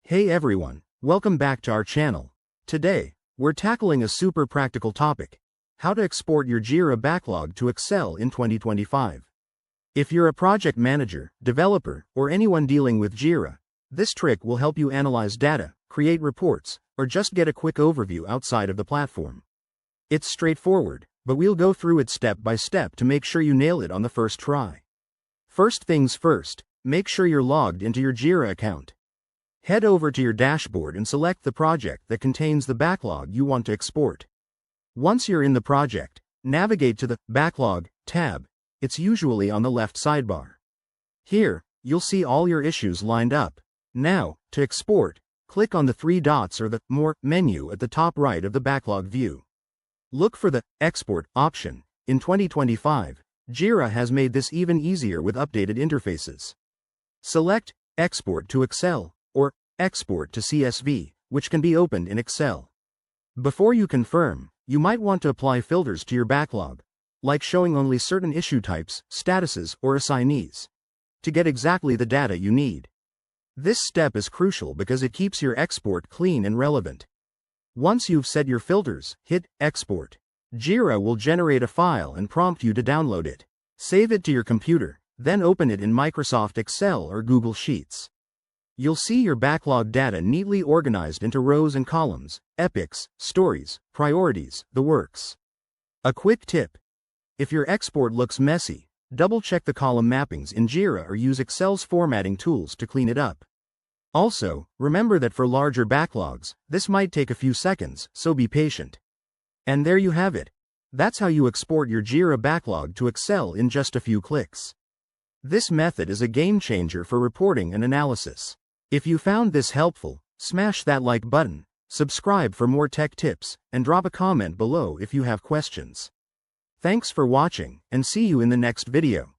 Hey everyone, welcome back to our channel. Today, we're tackling a super practical topic: how to export your Jira backlog to Excel in 2025. If you're a project manager, developer, or anyone dealing with Jira, this trick will help you analyze data, create reports, or just get a quick overview outside of the platform. It's straightforward, but we'll go through it step by step to make sure you nail it on the first try. First things first, make sure you're logged into your Jira account. Head over to your dashboard and select the project that contains the backlog you want to export. Once you're in the project, navigate to the Backlog tab. It's usually on the left sidebar. Here, you'll see all your issues lined up. Now, to export, click on the three dots or the More menu at the top right of the backlog view. Look for the Export option. In 2025, Jira has made this even easier with updated interfaces. Select Export to Excel or Export to CSV, which can be opened in Excel. Before you confirm, you might want to apply filters to your backlog, like showing only certain issue types, statuses, or assignees, to get exactly the data you need. This step is crucial because it keeps your export clean and relevant. Once you've set your filters, hit Export. Jira will generate a file and prompt you to download it. Save it to your computer, then open it in Microsoft Excel or Google Sheets. You'll see your backlog data neatly organized into rows and columns, epics, stories, priorities, the works. A quick tip: if your export looks messy, double-check the column mappings in Jira or use Excel's formatting tools to clean it up. Also, remember that for larger backlogs, this might take a few seconds, so be patient. And there you have it. That's how you export your Jira backlog to Excel in just a few clicks. This method is a game changer for reporting and analysis. If you found this helpful, smash that like button, subscribe for more tech tips, and drop a comment below if you have questions. Thanks for watching, and see you in the next video.